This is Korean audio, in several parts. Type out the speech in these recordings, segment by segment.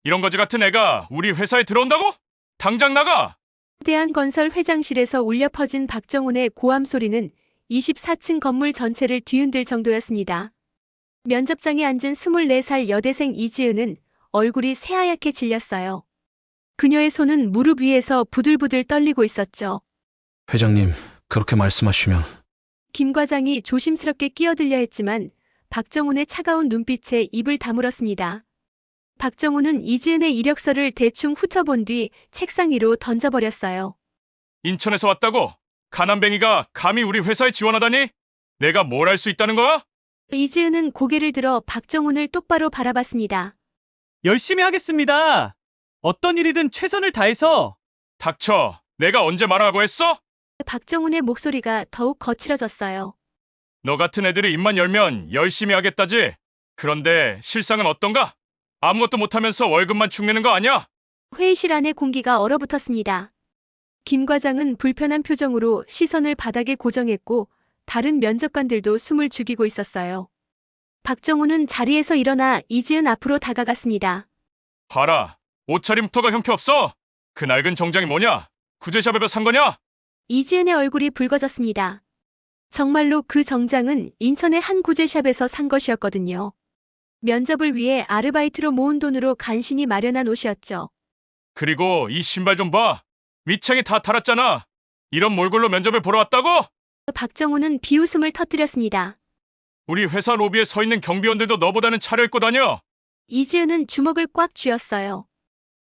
이런 거지 같은 애가 우리 회사에 들어온다고? 당장 나가! 대한건설 회장실에서 울려 퍼진 박정훈의 고함 소리는 24층 건물 전체를 뒤흔들 정도였습니다. 면접장에 앉은 24살 여대생 이지은은 얼굴이 새하얗게 질렸어요. 그녀의 손은 무릎 위에서 부들부들 떨리고 있었죠. 회장님, 그렇게 말씀하시면. 김 과장이 조심스럽게 끼어들려 했지만 박정훈의 차가운 눈빛에 입을 다물었습니다. 박정훈은 이지은의 이력서를 대충 훑어본 뒤 책상 위로 던져버렸어요. 인천에서 왔다고? 가난뱅이가 감히 우리 회사에 지원하다니? 내가 뭘 할 수 있다는 거야? 이지은은 고개를 들어 박정훈을 똑바로 바라봤습니다. 열심히 하겠습니다. 어떤 일이든 최선을 다해서. 닥쳐. 내가 언제 말하라고 했어? 박정훈의 목소리가 더욱 거칠어졌어요. 너 같은 애들이 입만 열면 열심히 하겠다지. 그런데 실상은 어떤가? 아무것도 못하면서 월급만 축내는 거 아니야? 회의실 안의 공기가 얼어붙었습니다. 김 과장은 불편한 표정으로 시선을 바닥에 고정했고 다른 면접관들도 숨을 죽이고 있었어요. 박정훈은 자리에서 일어나 이지은 앞으로 다가갔습니다. 봐라. 옷차림부터가 형편없어. 그 낡은 정장이 뭐냐? 구제샵에서 산 거냐? 이지은의 얼굴이 붉어졌습니다. 정말로 그 정장은 인천의 한 구제샵에서 산 것이었거든요. 면접을 위해 아르바이트로 모은 돈으로 간신히 마련한 옷이었죠. 그리고 이 신발 좀 봐. 밑창이 다 달았잖아. 이런 몰골로 면접을 보러 왔다고? 박정훈은 비웃음을 터뜨렸습니다. 우리 회사 로비에 서 있는 경비원들도 너보다는 차려입고 다녀. 이지은은 주먹을 꽉 쥐었어요.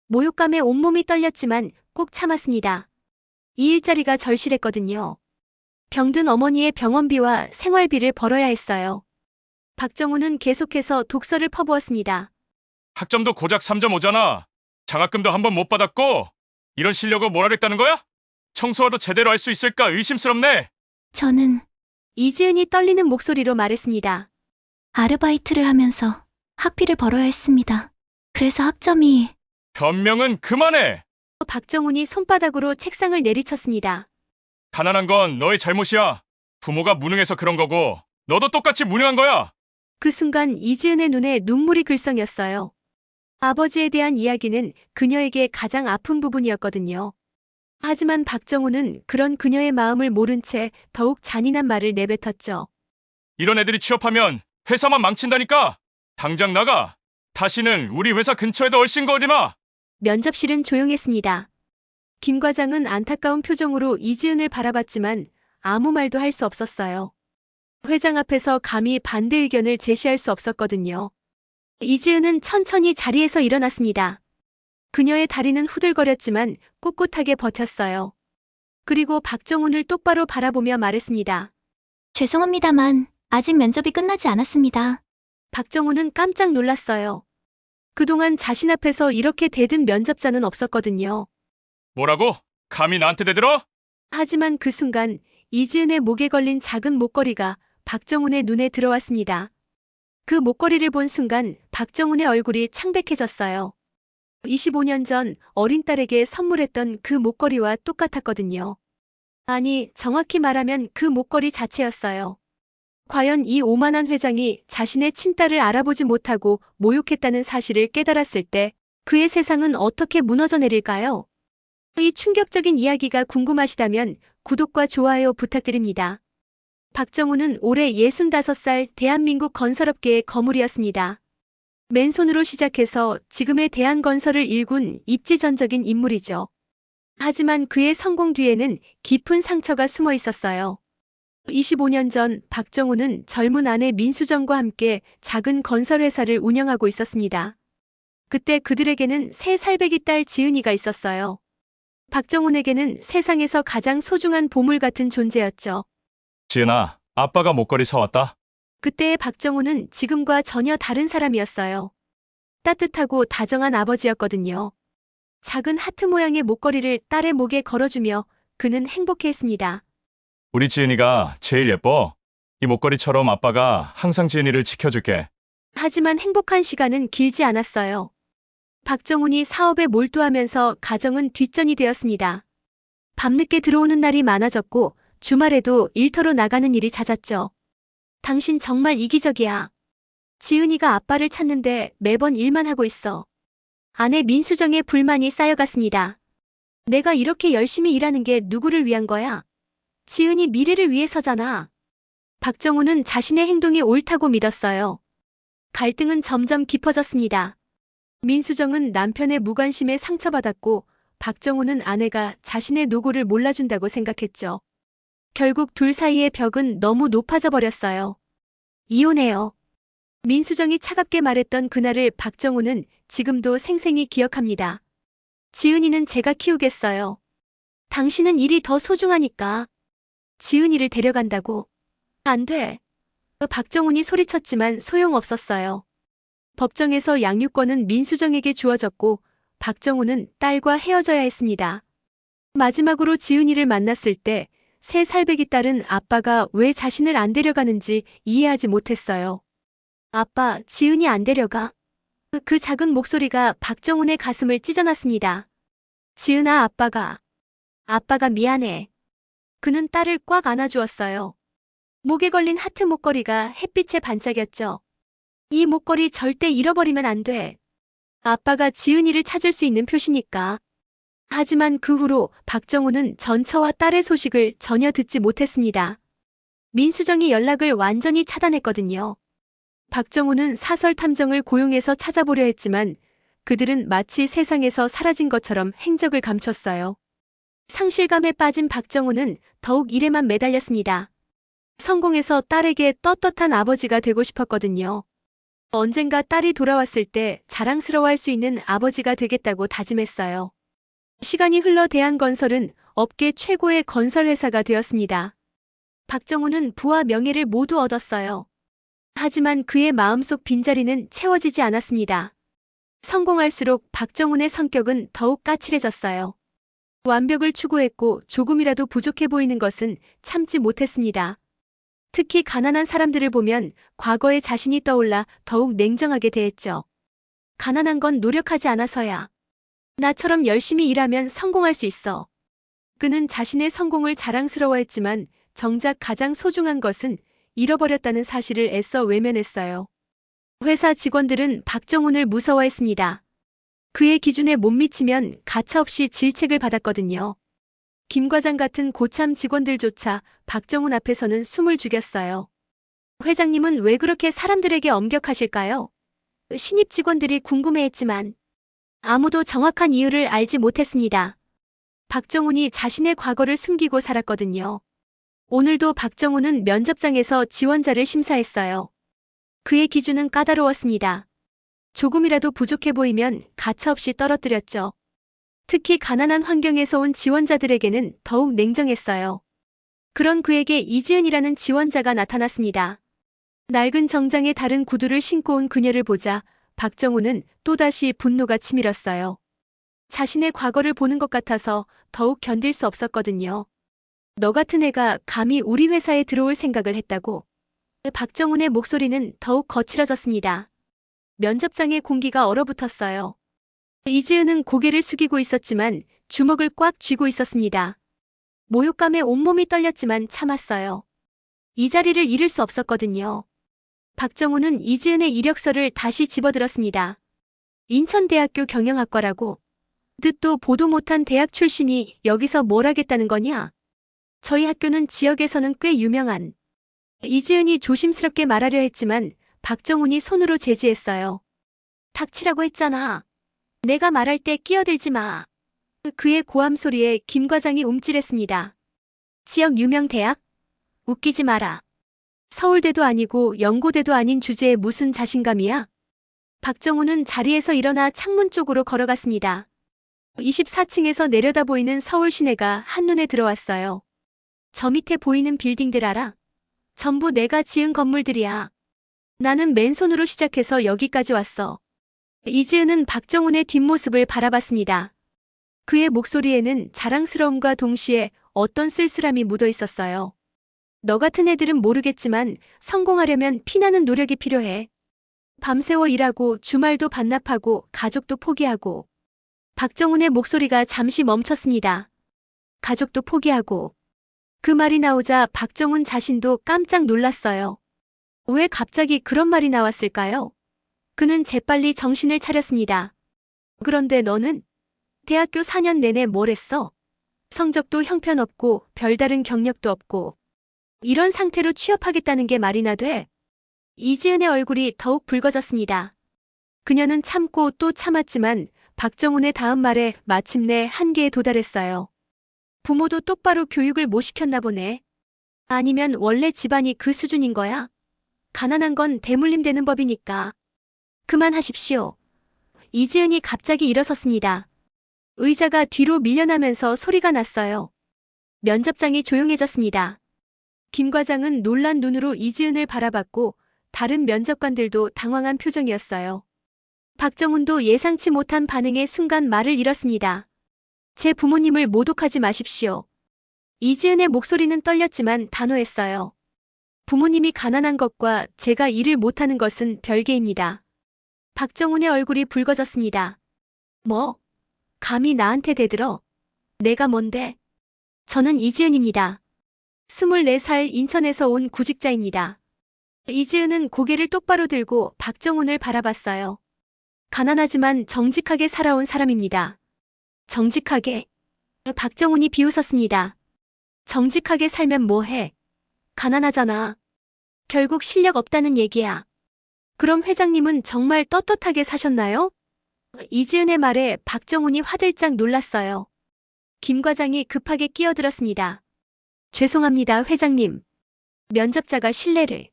모욕감에 온몸이 떨렸지만 꾹 참았습니다. 이 일자리가 절실했거든요. 병든 어머니의 병원비와 생활비를 벌어야 했어요. 박정훈은 계속해서 독서를 퍼부었습니다. 학점도 고작 3.5잖아. 장학금도 한 번 못 받았고 이런 실력으로 뭘 하겠다는 거야? 청소라도 제대로 할 수 있을까 의심스럽네. 저는 이지은이 떨리는 목소리로 말했습니다. 아르바이트를 하면서 학비를 벌어야 했습니다. 그래서 학점이 변명은 그만해. 박정훈이 손바닥으로 책상을 내리쳤습니다. 가난한 건 너의 잘못이야. 부모가 무능해서 그런 거고 너도 똑같이 무능한 거야. 그 순간 이지은의 눈에 눈물이 글썽였어요. 아버지에 대한 이야기는 그녀에게 가장 아픈 부분이었거든요. 하지만 박정훈은 그런 그녀의 마음을 모른 채 더욱 잔인한 말을 내뱉었죠. 이런 애들이 취업하면 회사만 망친다니까. 당장 나가. 다시는 우리 회사 근처에도 얼씬거리지 마. 면접실은 조용했습니다. 김 과장은 안타까운 표정으로 이지은을 바라봤지만 아무 말도 할 수 없었어요. 회장 앞에서 감히 반대 의견을 제시할 수 없었거든요. 이지은은 천천히 자리에서 일어났습니다. 그녀의 다리는 후들거렸지만 꿋꿋하게 버텼어요. 그리고 박정훈을 똑바로 바라보며 말했습니다. 죄송합니다만 아직 면접이 끝나지 않았습니다. 박정훈은 깜짝 놀랐어요. 그동안 자신 앞에서 이렇게 대든 면접자는 없었거든요. 뭐라고? 감히 나한테 대들어? 하지만 그 순간 이지은의 목에 걸린 작은 목걸이가 박정훈의 눈에 들어왔습니다. 그 목걸이를 본 순간 박정훈의 얼굴이 창백해졌어요. 25년 전 어린 딸에게 선물했던 그 목걸이와 똑같았거든요. 아니, 정확히 말하면 그 목걸이 자체였어요. 과연 이 오만한 회장이 자신의 친딸을 알아보지 못하고 모욕했다는 사실을 깨달았을 때 그의 세상은 어떻게 무너져 내릴까요? 이 충격적인 이야기가 궁금하시다면 구독과 좋아요 부탁드립니다. 박정훈은 올해 65살 대한민국 건설업계의 거물이었습니다. 맨손으로 시작해서 지금의 대한건설을 일군 입지전적인 인물이죠. 하지만 그의 성공 뒤에는 깊은 상처가 숨어 있었어요. 25년 전 박정훈은 젊은 아내 민수정과 함께 작은 건설회사를 운영하고 있었습니다. 그때 그들에게는 세 살배기 딸 지은이가 있었어요. 박정훈에게는 세상에서 가장 소중한 보물 같은 존재였죠. 지은아, 아빠가 목걸이 사왔다. 그때의 박정훈은 지금과 전혀 다른 사람이었어요. 따뜻하고 다정한 아버지였거든요. 작은 하트 모양의 목걸이를 딸의 목에 걸어주며 그는 행복해했습니다. 우리 지은이가 제일 예뻐. 이 목걸이처럼 아빠가 항상 지은이를 지켜줄게. 하지만 행복한 시간은 길지 않았어요. 박정훈이 사업에 몰두하면서 가정은 뒷전이 되었습니다. 밤늦게 들어오는 날이 많아졌고 주말에도 일터로 나가는 일이 잦았죠. 당신 정말 이기적이야. 지은이가 아빠를 찾는데 매번 일만 하고 있어. 아내 민수정의 불만이 쌓여갔습니다. 내가 이렇게 열심히 일하는 게 누구를 위한 거야? 지은이 미래를 위해서잖아. 박정우는 자신의 행동이 옳다고 믿었어요. 갈등은 점점 깊어졌습니다. 민수정은 남편의 무관심에 상처받았고 박정우는 아내가 자신의 노고를 몰라준다고 생각했죠. 결국 둘 사이의 벽은 너무 높아져 버렸어요. 이혼해요. 민수정이 차갑게 말했던 그날을 박정우는 지금도 생생히 기억합니다. 지은이는 제가 키우겠어요. 당신은 일이 더 소중하니까. 지은이를 데려간다고. 안 돼. 박정훈이 소리쳤지만 소용없었어요. 법정에서 양육권은 민수정에게 주어졌고 박정훈은 딸과 헤어져야 했습니다. 마지막으로 지은이를 만났을 때 3살배기 딸은 아빠가 왜 자신을 안 데려가는지 이해하지 못했어요. 아빠, 지은이 안 데려가? 그 작은 목소리가 박정훈의 가슴을 찢어놨습니다. 지은아, 아빠가 미안해. 그는 딸을 꽉 안아주었어요. 목에 걸린 하트 목걸이가 햇빛에 반짝였죠. 이 목걸이 절대 잃어버리면 안 돼. 아빠가 지은이를 찾을 수 있는 표시니까. 하지만 그 후로 박정우는 전처와 딸의 소식을 전혀 듣지 못했습니다. 민수정이 연락을 완전히 차단했거든요. 박정우는 사설 탐정을 고용해서 찾아보려 했지만 그들은 마치 세상에서 사라진 것처럼 행적을 감췄어요. 상실감에 빠진 박정우는 더욱 일에만 매달렸습니다. 성공해서 딸에게 떳떳한 아버지가 되고 싶었거든요. 언젠가 딸이 돌아왔을 때 자랑스러워할 수 있는 아버지가 되겠다고 다짐했어요. 시간이 흘러 대한건설은 업계 최고의 건설회사가 되었습니다. 박정우는 부와 명예를 모두 얻었어요. 하지만 그의 마음속 빈자리는 채워지지 않았습니다. 성공할수록 박정훈의 성격은 더욱 까칠해졌어요. 완벽을 추구했고 조금이라도 부족해 보이는 것은 참지 못했습니다. 특히 가난한 사람들을 보면 과거의 자신이 떠올라 더욱 냉정하게 대했죠. 가난한 건 노력하지 않아서야. 나처럼 열심히 일하면 성공할 수 있어. 그는 자신의 성공을 자랑스러워했지만 정작 가장 소중한 것은 잃어버렸다는 사실을 애써 외면했어요. 회사 직원들은 박정훈을 무서워했습니다. 그의 기준에 못 미치면 가차없이 질책을 받았거든요. 김 과장 같은 고참 직원들조차 박정훈 앞에서는 숨을 죽였어요. 회장님은 왜 그렇게 사람들에게 엄격하실까요? 신입 직원들이 궁금해했지만 아무도 정확한 이유를 알지 못했습니다. 박정훈이 자신의 과거를 숨기고 살았거든요. 오늘도 박정훈은 면접장에서 지원자를 심사했어요. 그의 기준은 까다로웠습니다. 조금이라도 부족해 보이면 가차없이 떨어뜨렸죠. 특히 가난한 환경에서 온 지원자들에게는 더욱 냉정했어요. 그런 그에게 이지은이라는 지원자가 나타났습니다. 낡은 정장에 다른 구두를 신고 온 그녀를 보자 박정훈은 또다시 분노가 치밀었어요. 자신의 과거를 보는 것 같아서 더욱 견딜 수 없었거든요. 너 같은 애가 감히 우리 회사에 들어올 생각을 했다고. 박정훈의 목소리는 더욱 거칠어졌습니다. 면접장의 공기가 얼어붙었어요. 이지은은 고개를 숙이고 있었지만 주먹을 꽉 쥐고 있었습니다. 모욕감에 온몸이 떨렸지만 참았어요. 이 자리를 잃을 수 없었거든요. 박정훈은 이지은의 이력서를 다시 집어들었습니다. 인천대학교 경영학과라고. 뜻도 보도 못한 대학 출신이 여기서 뭘 하겠다는 거냐? 저희 학교는 지역에서는 꽤 유명한. 이지은이 조심스럽게 말하려 했지만 박정훈이 손으로 제지했어요. 닥치라고 했잖아. 내가 말할 때 끼어들지 마. 그의 고함 소리에 김 과장이 움찔했습니다. 지역 유명 대학? 웃기지 마라. 서울대도 아니고 연고대도 아닌 주제에 무슨 자신감이야? 박정훈은 자리에서 일어나 창문 쪽으로 걸어갔습니다. 24층에서 내려다 보이는 서울 시내가 한눈에 들어왔어요. 저 밑에 보이는 빌딩들 알아? 전부 내가 지은 건물들이야. 나는 맨손으로 시작해서 여기까지 왔어. 이지은은 박정훈의 뒷모습을 바라봤습니다. 그의 목소리에는 자랑스러움과 동시에 어떤 쓸쓸함이 묻어 있었어요. 너 같은 애들은 모르겠지만 성공하려면 피나는 노력이 필요해. 밤새워 일하고 주말도 반납하고 가족도 포기하고. 박정훈의 목소리가 잠시 멈췄습니다. 가족도 포기하고. 그 말이 나오자 박정훈 자신도 깜짝 놀랐어요. 왜 갑자기 그런 말이 나왔을까요? 그는 재빨리 정신을 차렸습니다. 그런데 너는 대학교 4년 내내 뭘 했어? 성적도 형편없고 별다른 경력도 없고 이런 상태로 취업하겠다는 게 말이나 돼? 이지은의 얼굴이 더욱 붉어졌습니다. 그녀는 참고 또 참았지만 박정훈의 다음 말에 마침내 한계에 도달했어요. 부모도 똑바로 교육을 못 시켰나 보네. 아니면 원래 집안이 그 수준인 거야? 가난한 건 대물림 되는 법이니까. 그만하십시오. 이지은이 갑자기 일어섰습니다. 의자가 뒤로 밀려나면서 소리가 났어요. 면접장이 조용해졌습니다. 김 과장은 놀란 눈으로 이지은을 바라봤고 다른 면접관들도 당황한 표정이었어요. 박정훈도 예상치 못한 반응에 순간 말을 잃었습니다. 제 부모님을 모독하지 마십시오. 이지은의 목소리는 떨렸지만 단호했어요. 부모님이 가난한 것과 제가 일을 못하는 것은 별개입니다. 박정훈의 얼굴이 붉어졌습니다. 뭐? 감히 나한테 대들어? 내가 뭔데? 저는 이지은입니다. 24살 인천에서 온 구직자입니다. 이지은은 고개를 똑바로 들고 박정훈을 바라봤어요. 가난하지만 정직하게 살아온 사람입니다. 정직하게? 박정훈이 비웃었습니다. 정직하게 살면 뭐해? 가난하잖아. 결국 실력 없다는 얘기야. 그럼 회장님은 정말 떳떳하게 사셨나요? 이지은의 말에 박정훈이 화들짝 놀랐어요. 김 과장이 급하게 끼어들었습니다. 죄송합니다, 회장님. 면접자가 실례를.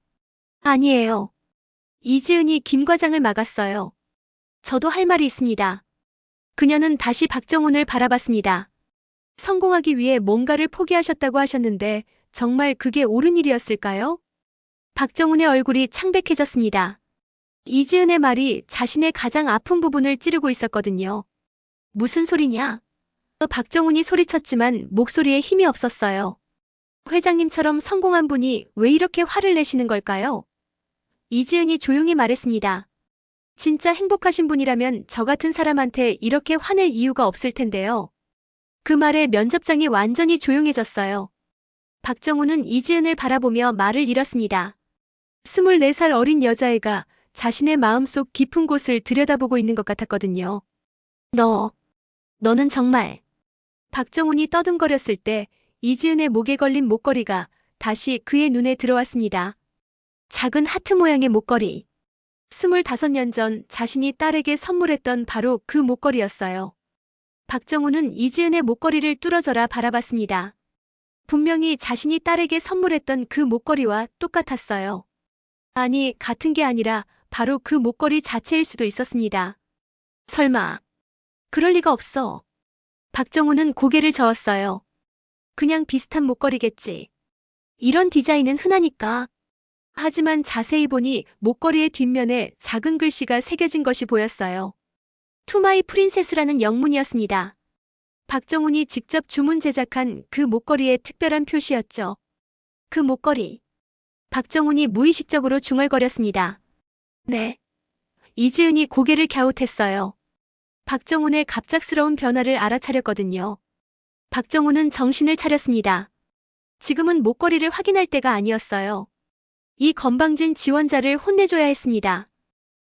아니에요. 이지은이 김 과장을 막았어요. 저도 할 말이 있습니다. 그녀는 다시 박정훈을 바라봤습니다. 성공하기 위해 뭔가를 포기하셨다고 하셨는데 정말 그게 옳은 일이었을까요? 박정훈의 얼굴이 창백해졌습니다. 이지은의 말이 자신의 가장 아픈 부분을 찌르고 있었거든요. 무슨 소리냐? 박정훈이 소리쳤지만 목소리에 힘이 없었어요. 회장님처럼 성공한 분이 왜 이렇게 화를 내시는 걸까요? 이지은이 조용히 말했습니다. 진짜 행복하신 분이라면 저 같은 사람한테 이렇게 화낼 이유가 없을 텐데요. 그 말에 면접장이 완전히 조용해졌어요. 박정훈은 이지은을 바라보며 말을 잃었습니다. 24살 어린 여자애가 자신의 마음속 깊은 곳을 들여다보고 있는 것 같았거든요. 너는 정말. 박정훈이 떠듬거렸을 때 이지은의 목에 걸린 목걸이가 다시 그의 눈에 들어왔습니다. 작은 하트 모양의 목걸이. 25년 전 자신이 딸에게 선물했던 바로 그 목걸이였어요. 박정훈은 이지은의 목걸이를 뚫어져라 바라봤습니다. 분명히 자신이 딸에게 선물했던 그 목걸이와 똑같았어요. 아니, 같은 게 아니라 바로 그 목걸이 자체일 수도 있었습니다. 설마. 그럴 리가 없어. 박정훈은 고개를 저었어요. 그냥 비슷한 목걸이겠지. 이런 디자인은 흔하니까. 하지만 자세히 보니 목걸이의 뒷면에 작은 글씨가 새겨진 것이 보였어요. 투마이 프린세스라는 영문이었습니다. 박정훈이 직접 주문 제작한 그 목걸이의 특별한 표시였죠. 그 목걸이. 박정훈이 무의식적으로 중얼거렸습니다. 네. 이지은이 고개를 갸웃했어요. 박정훈의 갑작스러운 변화를 알아차렸거든요. 박정훈은 정신을 차렸습니다. 지금은 목걸이를 확인할 때가 아니었어요. 이 건방진 지원자를 혼내줘야 했습니다.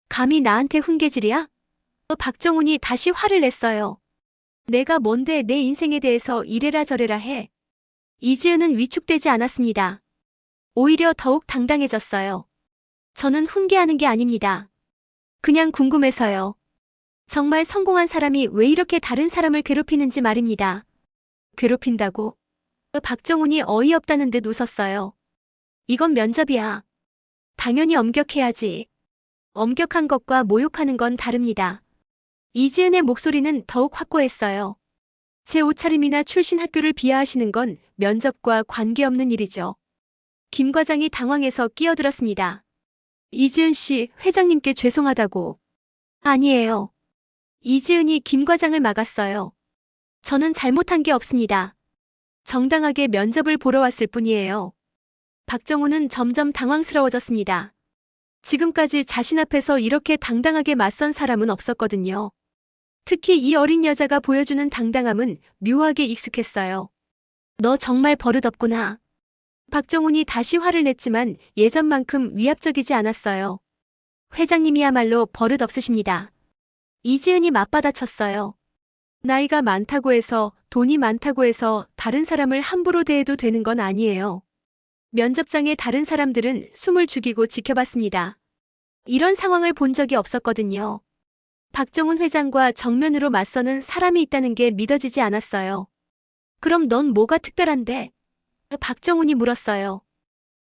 감히 나한테 훈계질이야? 박정훈이 다시 화를 냈어요. 내가 뭔데 내 인생에 대해서 이래라 저래라 해. 이지은은 위축되지 않았습니다. 오히려 더욱 당당해졌어요. 저는 훈계하는 게 아닙니다. 그냥 궁금해서요. 정말 성공한 사람이 왜 이렇게 다른 사람을 괴롭히는지 말입니다. 괴롭힌다고? 박정훈이 어이없다는 듯 웃었어요. 이건 면접이야. 당연히 엄격해야지. 엄격한 것과 모욕하는 건 다릅니다. 이지은의 목소리는 더욱 확고했어요. 제 옷차림이나 출신 학교를 비하하시는 건 면접과 관계없는 일이죠. 김 과장이 당황해서 끼어들었습니다. 이지은 씨, 회장님께 죄송하다고. 아니에요. 이지은이 김 과장을 막았어요. 저는 잘못한 게 없습니다. 정당하게 면접을 보러 왔을 뿐이에요. 박정훈은 점점 당황스러워졌습니다. 지금까지 자신 앞에서 이렇게 당당하게 맞선 사람은 없었거든요. 특히 이 어린 여자가 보여주는 당당함은 묘하게 익숙했어요. 너 정말 버릇없구나. 박정훈이 다시 화를 냈지만 예전만큼 위압적이지 않았어요. 회장님이야말로 버릇없으십니다. 이지은이 맞받아쳤어요. 나이가 많다고 해서, 돈이 많다고 해서 다른 사람을 함부로 대해도 되는 건 아니에요. 면접장에 다른 사람들은 숨을 죽이고 지켜봤습니다. 이런 상황을 본 적이 없었거든요. 박정훈 회장과 정면으로 맞서는 사람이 있다는 게 믿어지지 않았어요. 그럼 넌 뭐가 특별한데? 박정훈이 물었어요.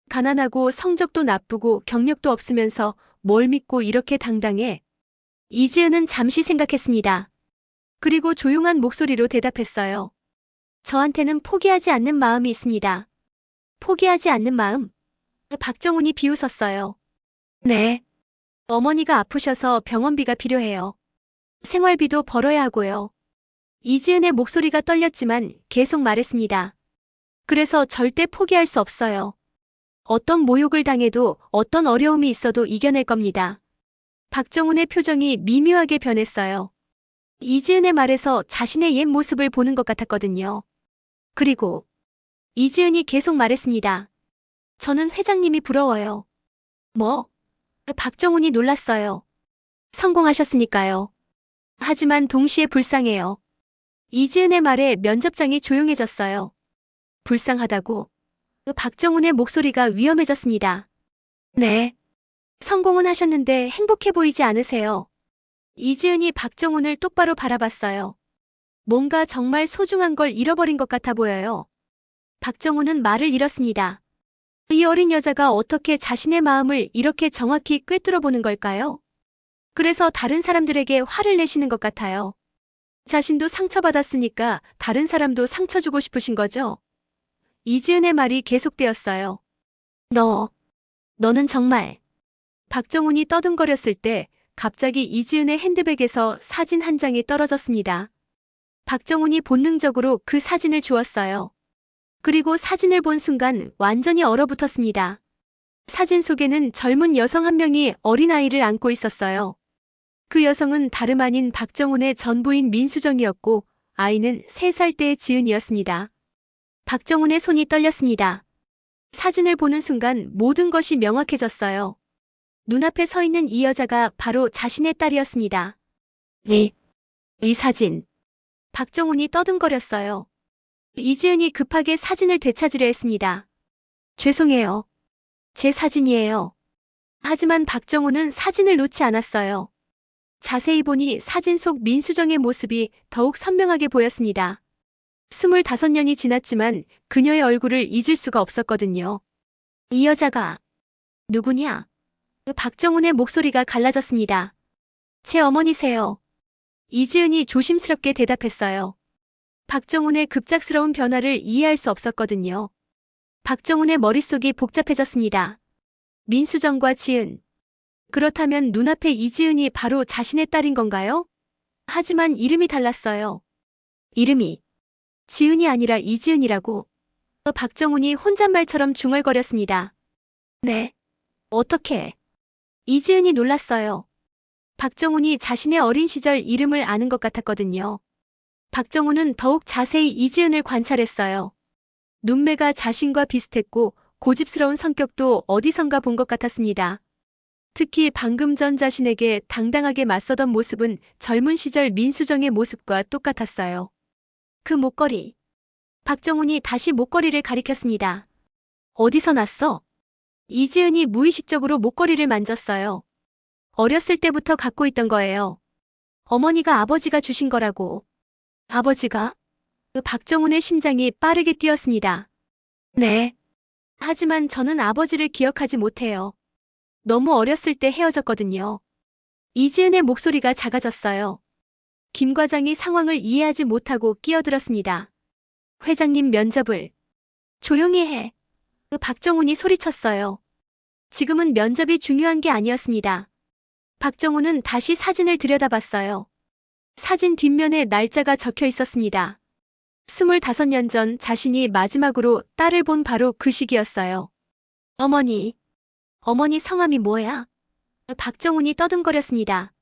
가난하고 성적도 나쁘고 경력도 없으면서 뭘 믿고 이렇게 당당해? 이지은은 잠시 생각했습니다. 그리고 조용한 목소리로 대답했어요. 저한테는 포기하지 않는 마음이 있습니다. 포기하지 않는 마음? 박정훈이 비웃었어요. 네. 어머니가 아프셔서 병원비가 필요해요. 생활비도 벌어야 하고요. 이지은의 목소리가 떨렸지만 계속 말했습니다. 그래서 절대 포기할 수 없어요. 어떤 모욕을 당해도 어떤 어려움이 있어도 이겨낼 겁니다. 박정훈의 표정이 미묘하게 변했어요. 이지은의 말에서 자신의 옛 모습을 보는 것 같았거든요. 그리고 이지은이 계속 말했습니다. 저는 회장님이 부러워요. 뭐? 박정훈이 놀랐어요. 성공하셨으니까요. 하지만 동시에 불쌍해요. 이지은의 말에 면접장이 조용해졌어요. 불쌍하다고? 박정훈의 목소리가 위험해졌습니다. 네. 성공은 하셨는데 행복해 보이지 않으세요? 이지은이 박정훈을 똑바로 바라봤어요. 뭔가 정말 소중한 걸 잃어버린 것 같아 보여요. 박정훈은 말을 잃었습니다. 이 어린 여자가 어떻게 자신의 마음을 이렇게 정확히 꿰뚫어 보는 걸까요? 그래서 다른 사람들에게 화를 내시는 것 같아요. 자신도 상처받았으니까 다른 사람도 상처 주고 싶으신 거죠? 이지은의 말이 계속되었어요. 너는 정말. 박정훈이 떠듬거렸을 때 갑자기 이지은의 핸드백에서 사진 한 장이 떨어졌습니다. 박정훈이 본능적으로 그 사진을 주었어요. 그리고 사진을 본 순간 완전히 얼어붙었습니다. 사진 속에는 젊은 여성 한 명이 어린아이를 안고 있었어요. 그 여성은 다름 아닌 박정훈의 전부인 민수정이었고 아이는 3살 때의 지은이었습니다. 박정훈의 손이 떨렸습니다. 사진을 보는 순간 모든 것이 명확해졌어요. 눈앞에 서 있는 이 여자가 바로 자신의 딸이었습니다. 이 사진. 박정훈이 떠듬거렸어요. 이지은이 급하게 사진을 되찾으려 했습니다. 죄송해요. 제 사진이에요. 하지만 박정훈은 사진을 놓지 않았어요. 자세히 보니 사진 속 민수정의 모습이 더욱 선명하게 보였습니다. 25년이 지났지만 그녀의 얼굴을 잊을 수가 없었거든요. 이 여자가 누구냐? 박정훈의 목소리가 갈라졌습니다. 제 어머니세요. 이지은이 조심스럽게 대답했어요. 박정훈의 급작스러운 변화를 이해할 수 없었거든요. 박정훈의 머릿속이 복잡해졌습니다. 민수정과 지은. 그렇다면 눈앞에 이지은이 바로 자신의 딸인 건가요? 하지만 이름이 달랐어요. 이름이 지은이 아니라 이지은이라고. 박정훈이 혼잣말처럼 중얼거렸습니다. 네. 어떻게? 이지은이 놀랐어요. 박정훈이 자신의 어린 시절 이름을 아는 것 같았거든요. 박정훈은 더욱 자세히 이지은을 관찰했어요. 눈매가 자신과 비슷했고 고집스러운 성격도 어디선가 본 것 같았습니다. 특히 방금 전 자신에게 당당하게 맞서던 모습은 젊은 시절 민수정의 모습과 똑같았어요. 그 목걸이. 박정훈이 다시 목걸이를 가리켰습니다. 어디서 났어? 이지은이 무의식적으로 목걸이를 만졌어요. 어렸을 때부터 갖고 있던 거예요. 어머니가 아버지가 주신 거라고. 아버지가? 박정훈의 심장이 빠르게 뛰었습니다. 네. 하지만 저는 아버지를 기억하지 못해요. 너무 어렸을 때 헤어졌거든요. 이지은의 목소리가 작아졌어요. 김 과장이 상황을 이해하지 못하고 끼어들었습니다. 회장님 면접을 조용히 해. 박정훈이 소리쳤어요. 지금은 면접이 중요한 게 아니었습니다. 박정훈은 다시 사진을 들여다봤어요. 사진 뒷면에 날짜가 적혀 있었습니다. 25년 전 자신이 마지막으로 딸을 본 바로 그 시기였어요. 어머니 성함이 뭐야? 박정훈이 떠듬거렸습니다.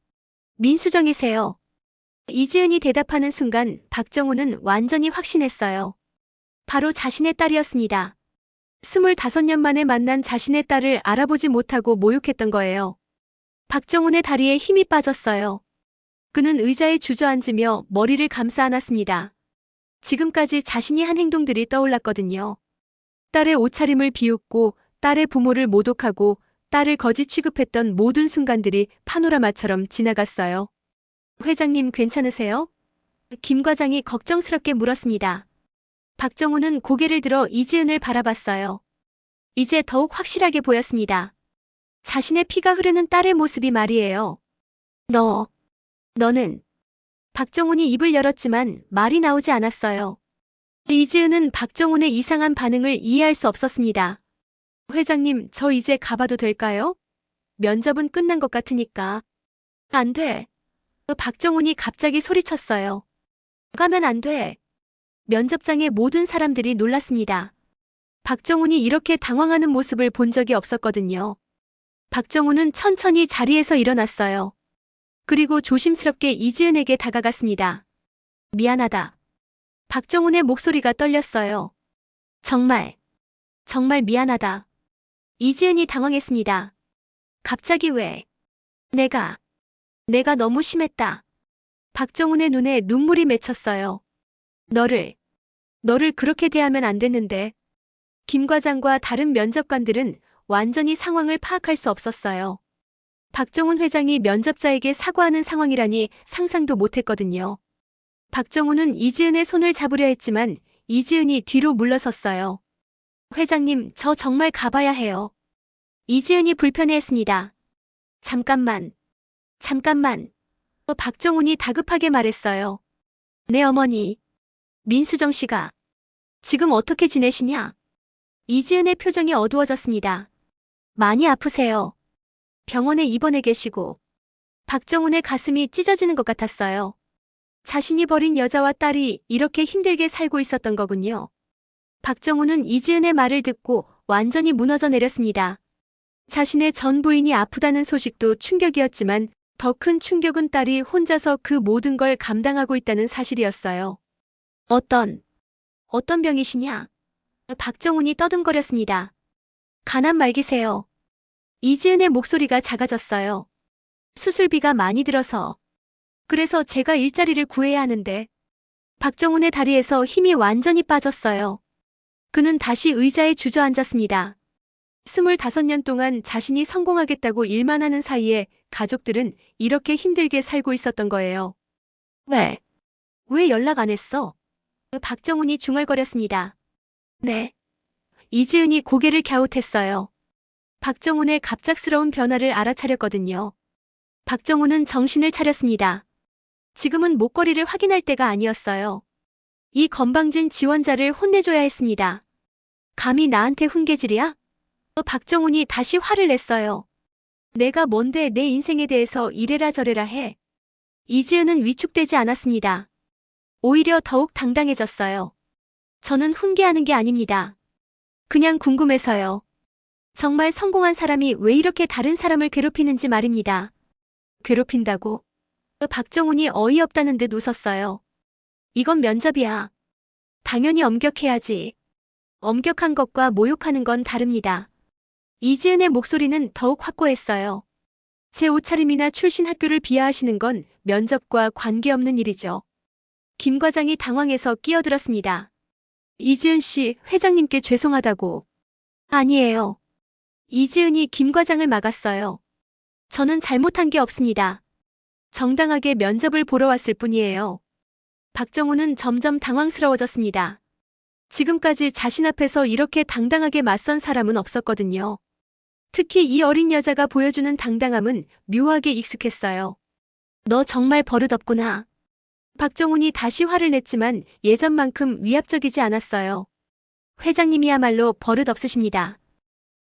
민수정이세요. 이지은이 대답하는 순간 박정훈은 완전히 확신했어요. 바로 자신의 딸이었습니다. 25년 만에 만난 자신의 딸을 알아보지 못하고 모욕했던 거예요. 박정훈의 다리에 힘이 빠졌어요. 그는 의자에 주저앉으며 머리를 감싸 안았습니다. 지금까지 자신이 한 행동들이 떠올랐거든요. 딸의 옷차림을 비웃고 딸의 부모를 모독하고 딸을 거지 취급했던 모든 순간들이 파노라마처럼 지나갔어요. 회장님 괜찮으세요? 김 과장이 걱정스럽게 물었습니다. 박정우는 고개를 들어 이지은을 바라봤어요. 이제 더욱 확실하게 보였습니다. 자신의 피가 흐르는 딸의 모습이 말이에요. 너는. 박정훈이 입을 열었지만 말이 나오지 않았어요. 이지은은 박정훈의 이상한 반응을 이해할 수 없었습니다. 회장님, 저 이제 가봐도 될까요? 면접은 끝난 것 같으니까. 안 돼. 박정훈이 갑자기 소리쳤어요. 가면 안 돼. 면접장의 모든 사람들이 놀랐습니다. 박정훈이 이렇게 당황하는 모습을 본 적이 없었거든요. 박정훈은 천천히 자리에서 일어났어요. 그리고 조심스럽게 이지은에게 다가갔습니다. 미안하다. 박정훈의 목소리가 떨렸어요. 정말 미안하다. 이지은이 당황했습니다. 갑자기 왜? 내가 너무 심했다. 박정훈의 눈에 눈물이 맺혔어요. 너를 그렇게 대하면 안 됐는데. 김 과장과 다른 면접관들은 완전히 상황을 파악할 수 없었어요. 박정훈 회장이 면접자에게 사과하는 상황이라니 상상도 못했거든요. 박정훈은 이지은의 손을 잡으려 했지만 이지은이 뒤로 물러섰어요. 회장님, 저 정말 가봐야 해요. 이지은이 불편해했습니다. 잠깐만. 박정훈이 다급하게 말했어요. 내 어머니, 민수정 씨가 지금 어떻게 지내시냐? 이지은의 표정이 어두워졌습니다. 많이 아프세요. 병원에 입원해 계시고. 박정훈의 가슴이 찢어지는 것 같았어요. 자신이 버린 여자와 딸이 이렇게 힘들게 살고 있었던 거군요. 박정훈은 이지은의 말을 듣고 완전히 무너져 내렸습니다. 자신의 전 부인이 아프다는 소식도 충격이었지만 더 큰 충격은 딸이 혼자서 그 모든 걸 감당하고 있다는 사실이었어요. 어떤 병이시냐? 박정훈이 떠듬거렸습니다. 간암 말기세요. 이지은의 목소리가 작아졌어요. 수술비가 많이 들어서. 그래서 제가 일자리를 구해야 하는데. 박정훈의 다리에서 힘이 완전히 빠졌어요. 그는 다시 의자에 주저앉았습니다. 25년 동안 자신이 성공하겠다고 일만 하는 사이에 가족들은 이렇게 힘들게 살고 있었던 거예요. 왜 연락 안 했어? 박정훈이 중얼거렸습니다. 네. 이지은이 고개를 갸웃했어요. 박정훈의 갑작스러운 변화를 알아차렸거든요. 박정훈은 정신을 차렸습니다. 지금은 목걸이를 확인할 때가 아니었어요. 이 건방진 지원자를 혼내줘야 했습니다. 감히 나한테 훈계질이야? 박정훈이 다시 화를 냈어요. 내가 뭔데 내 인생에 대해서 이래라 저래라 해. 이지은은 위축되지 않았습니다. 오히려 더욱 당당해졌어요. 저는 훈계하는 게 아닙니다. 그냥 궁금해서요. 정말 성공한 사람이 왜 이렇게 다른 사람을 괴롭히는지 말입니다. 괴롭힌다고? 박정훈이 어이없다는 듯 웃었어요. 이건 면접이야. 당연히 엄격해야지. 엄격한 것과 모욕하는 건 다릅니다. 이지은의 목소리는 더욱 확고했어요. 제 옷차림이나 출신 학교를 비하하시는 건 면접과 관계없는 일이죠. 김 과장이 당황해서 끼어들었습니다. 이지은 씨, 회장님께 죄송하다고. 아니에요. 이지은이 김 과장을 막았어요. 저는 잘못한 게 없습니다. 정당하게 면접을 보러 왔을 뿐이에요. 박정훈은 점점 당황스러워졌습니다. 지금까지 자신 앞에서 이렇게 당당하게 맞선 사람은 없었거든요. 특히 이 어린 여자가 보여주는 당당함은 묘하게 익숙했어요. 너 정말 버릇없구나. 박정훈이 다시 화를 냈지만 예전만큼 위압적이지 않았어요. 회장님이야말로 버릇없으십니다.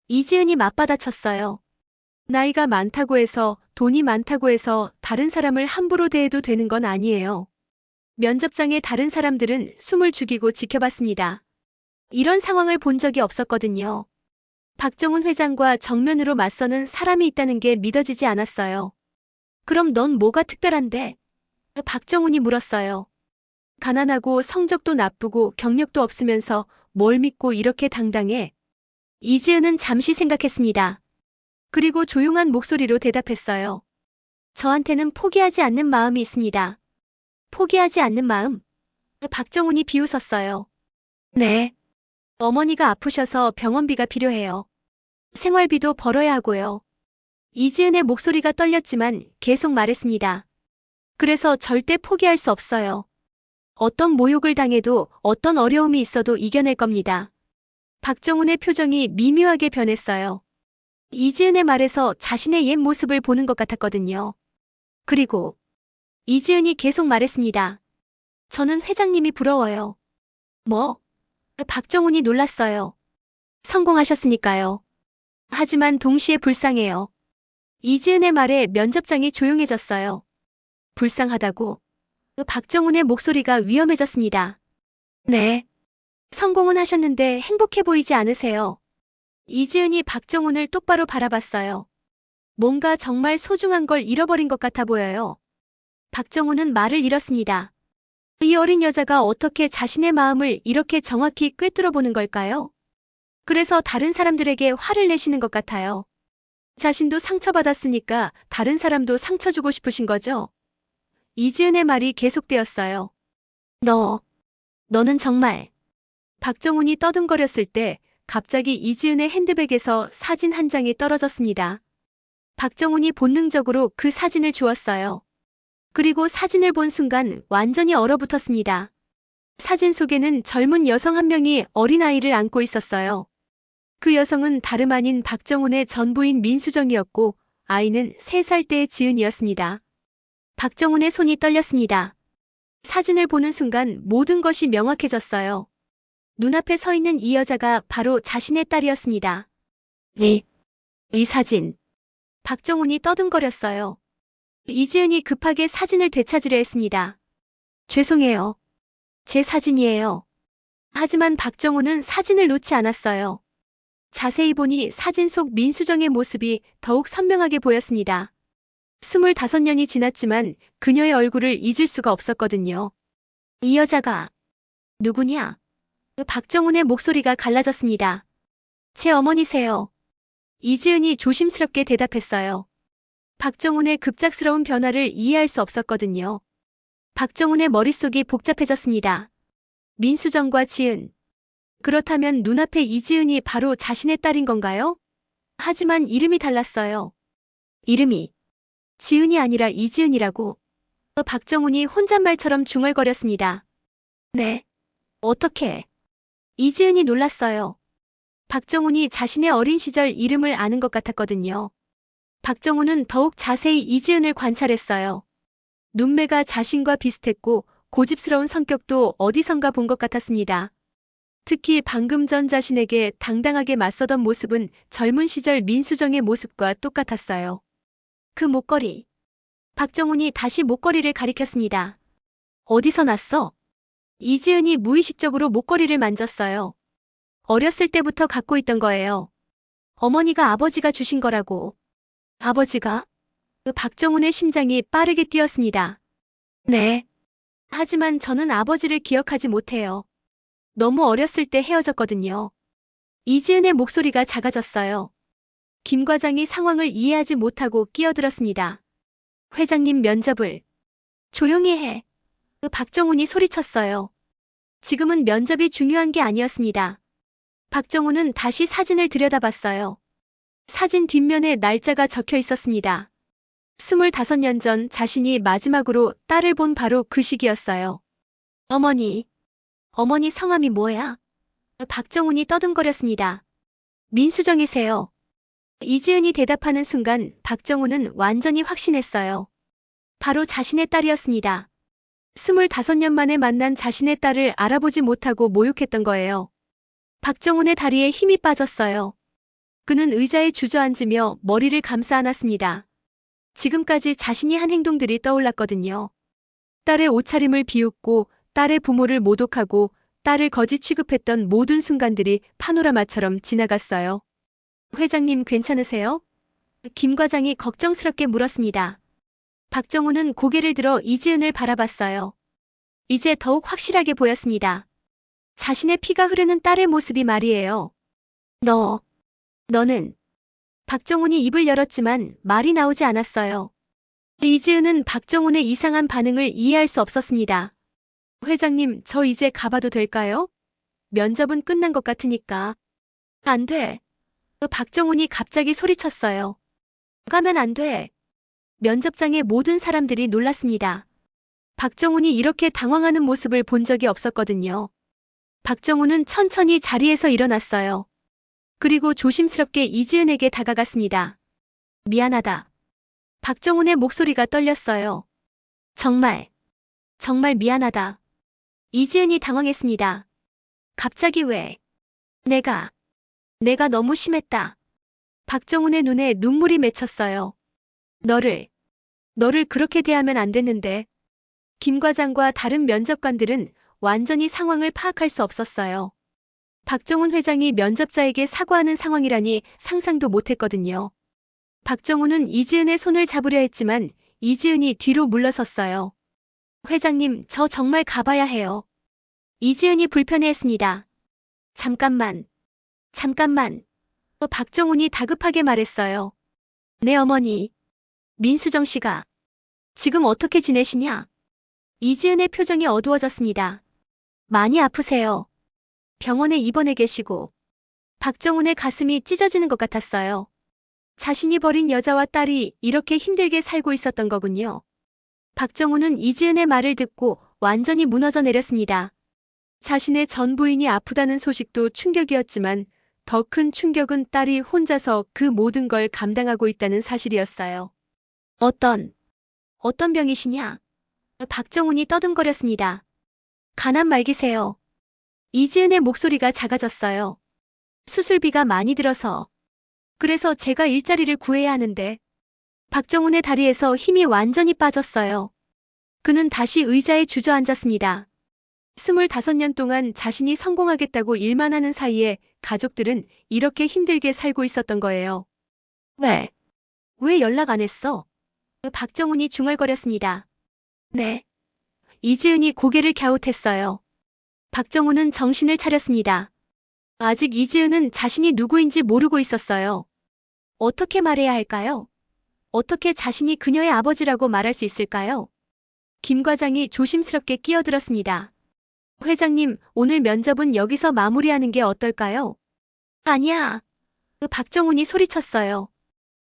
이지은이 맞받아쳤어요. 나이가 많다고 해서, 돈이 많다고 해서 다른 사람을 함부로 대해도 되는 건 아니에요. 면접장의 다른 사람들은 숨을 죽이고 지켜봤습니다. 이런 상황을 본 적이 없었거든요. 박정훈 회장과 정면으로 맞서는 사람이 있다는 게 믿어지지 않았어요. 그럼 넌 뭐가 특별한데? 박정훈이 물었어요. 가난하고 성적도 나쁘고 경력도 없으면서 뭘 믿고 이렇게 당당해? 이지은은 잠시 생각했습니다. 그리고 조용한 목소리로 대답했어요. 저한테는 포기하지 않는 마음이 있습니다. 포기하지 않는 마음? 박정훈이 비웃었어요. 네. 어머니가 아프셔서 병원비가 필요해요. 생활비도 벌어야 하고요. 이지은의 목소리가 떨렸지만 계속 말했습니다. 그래서 절대 포기할 수 없어요. 어떤 모욕을 당해도 어떤 어려움이 있어도 이겨낼 겁니다. 박정훈의 표정이 미묘하게 변했어요. 이지은의 말에서 자신의 옛 모습을 보는 것 같았거든요. 그리고 이지은이 계속 말했습니다. 저는 회장님이 부러워요. 뭐? 박정훈이 놀랐어요. 성공하셨으니까요. 하지만 동시에 불쌍해요. 이지은의 말에 면접장이 조용해졌어요. 불쌍하다고? 박정훈의 목소리가 위험해졌습니다. 네. 성공은 하셨는데 행복해 보이지 않으세요? 이지은이 박정훈을 똑바로 바라봤어요. 뭔가 정말 소중한 걸 잃어버린 것 같아 보여요. 박정훈은 말을 잃었습니다. 이 어린 여자가 어떻게 자신의 마음을 이렇게 정확히 꿰뚫어 보는 걸까요? 그래서 다른 사람들에게 화를 내시는 것 같아요. 자신도 상처받았으니까 다른 사람도 상처 주고 싶으신 거죠? 이지은의 말이 계속되었어요. 너는 정말. 박정훈이 떠듬거렸을 때 갑자기 이지은의 핸드백에서 사진 한 장이 떨어졌습니다. 박정훈이 본능적으로 그 사진을 주었어요. 그리고 사진을 본 순간 완전히 얼어붙었습니다. 사진 속에는 젊은 여성 한 명이 어린아이를 안고 있었어요. 그 여성은 다름 아닌 박정훈의 전부인 민수정이었고 아이는 3살 때의 지은이었습니다. 박정훈의 손이 떨렸습니다. 사진을 보는 순간 모든 것이 명확해졌어요. 눈앞에 서 있는 이 여자가 바로 자신의 딸이었습니다. 이 사진. 박정훈이 떠듬거렸어요. 이지은이 급하게 사진을 되찾으려 했습니다. 죄송해요. 제 사진이에요. 하지만 박정훈은 사진을 놓지 않았어요. 자세히 보니 사진 속 민수정의 모습이 더욱 선명하게 보였습니다. 25년이 지났지만 그녀의 얼굴을 잊을 수가 없었거든요. 이 여자가 누구냐? 박정훈의 목소리가 갈라졌습니다. 제 어머니세요. 이지은이 조심스럽게 대답했어요. 박정훈의 급작스러운 변화를 이해할 수 없었거든요. 박정훈의 머릿속이 복잡해졌습니다. 민수정과 지은. 그렇다면 눈앞에 이지은이 바로 자신의 딸인 건가요? 하지만 이름이 달랐어요. 이름이 지은이 아니라 이지은이라고. 박정훈이 혼잣말처럼 중얼거렸습니다. 네. 어떻게? 이지은이 놀랐어요. 박정훈이 자신의 어린 시절 이름을 아는 것 같았거든요. 박정훈은 더욱 자세히 이지은을 관찰했어요. 눈매가 자신과 비슷했고 고집스러운 성격도 어디선가 본 것 같았습니다. 특히 방금 전 자신에게 당당하게 맞서던 모습은 젊은 시절 민수정의 모습과 똑같았어요. 그 목걸이. 박정훈이 다시 목걸이를 가리켰습니다. 어디서 났어? 이지은이 무의식적으로 목걸이를 만졌어요. 어렸을 때부터 갖고 있던 거예요. 어머니가 아버지가 주신 거라고. 아버지가? 박정훈의 심장이 빠르게 뛰었습니다. 네. 하지만 저는 아버지를 기억하지 못해요. 너무 어렸을 때 헤어졌거든요. 이지은의 목소리가 작아졌어요. 김 과장이 상황을 이해하지 못하고 끼어들었습니다. 회장님 면접을 조용히 해. 박정훈이 소리쳤어요. 지금은 면접이 중요한 게 아니었습니다. 박정훈은 다시 사진을 들여다봤어요. 사진 뒷면에 날짜가 적혀 있었습니다. 25년 전 자신이 마지막으로 딸을 본 바로 그 시기였어요. 어머니 성함이 뭐야? 박정훈이 떠듬거렸습니다. 민수정이세요. 이지은이 대답하는 순간 박정훈은 완전히 확신했어요. 바로 자신의 딸이었습니다. 25년 만에 만난 자신의 딸을 알아보지 못하고 모욕했던 거예요. 박정훈의 다리에 힘이 빠졌어요. 그는 의자에 주저앉으며 머리를 감싸 안았습니다. 지금까지 자신이 한 행동들이 떠올랐거든요. 딸의 옷차림을 비웃고 딸의 부모를 모독하고 딸을 거지 취급했던 모든 순간들이 파노라마처럼 지나갔어요. 회장님 괜찮으세요? 김 과장이 걱정스럽게 물었습니다. 박정훈은 고개를 들어 이지은을 바라봤어요. 이제 더욱 확실하게 보였습니다. 자신의 피가 흐르는 딸의 모습이 말이에요. 너는. 박정훈이 입을 열었지만 말이 나오지 않았어요. 이지은은 박정훈의 이상한 반응을 이해할 수 없었습니다. 회장님, 저 이제 가봐도 될까요? 면접은 끝난 것 같으니까. 안 돼. 박정훈이 갑자기 소리쳤어요. 가면 안 돼. 면접장의 모든 사람들이 놀랐습니다. 박정훈이 이렇게 당황하는 모습을 본 적이 없었거든요. 박정훈은 천천히 자리에서 일어났어요. 그리고 조심스럽게 이지은에게 다가갔습니다. 미안하다. 박정훈의 목소리가 떨렸어요. 정말 미안하다. 이지은이 당황했습니다. 갑자기 왜? 내가 너무 심했다. 박정훈의 눈에 눈물이 맺혔어요. 너를 그렇게 대하면 안 됐는데. 김 과장과 다른 면접관들은 완전히 상황을 파악할 수 없었어요. 박정훈 회장이 면접자에게 사과하는 상황이라니 상상도 못했거든요. 박정훈은 이지은의 손을 잡으려 했지만 이지은이 뒤로 물러섰어요. 회장님, 저 정말 가봐야 해요. 이지은이 불편해했습니다. 잠깐만. 박정훈이 다급하게 말했어요. 내 어머니, 민수정 씨가 지금 어떻게 지내시냐? 이지은의 표정이 어두워졌습니다. 많이 아프세요. 병원에 입원해 계시고. 박정훈의 가슴이 찢어지는 것 같았어요. 자신이 버린 여자와 딸이 이렇게 힘들게 살고 있었던 거군요. 박정훈은 이지은의 말을 듣고 완전히 무너져 내렸습니다. 자신의 전 부인이 아프다는 소식도 충격이었지만 더 큰 충격은 딸이 혼자서 그 모든 걸 감당하고 있다는 사실이었어요. 어떤 병이시냐? 박정훈이 떠듬거렸습니다. 간암 말기세요. 이지은의 목소리가 작아졌어요. 수술비가 많이 들어서. 그래서 제가 일자리를 구해야 하는데. 박정훈의 다리에서 힘이 완전히 빠졌어요. 그는 다시 의자에 주저앉았습니다. 25년 동안 자신이 성공하겠다고 일만 하는 사이에 가족들은 이렇게 힘들게 살고 있었던 거예요. 왜 연락 안 했어? 박정훈이 중얼거렸습니다. 네. 이지은이 고개를 갸웃했어요. 박정훈은 정신을 차렸습니다. 아직 이지은은 자신이 누구인지 모르고 있었어요. 어떻게 말해야 할까요? 어떻게 자신이 그녀의 아버지라고 말할 수 있을까요? 김 과장이 조심스럽게 끼어들었습니다. 회장님, 오늘 면접은 여기서 마무리하는 게 어떨까요? 아니야. 박정훈이 소리쳤어요.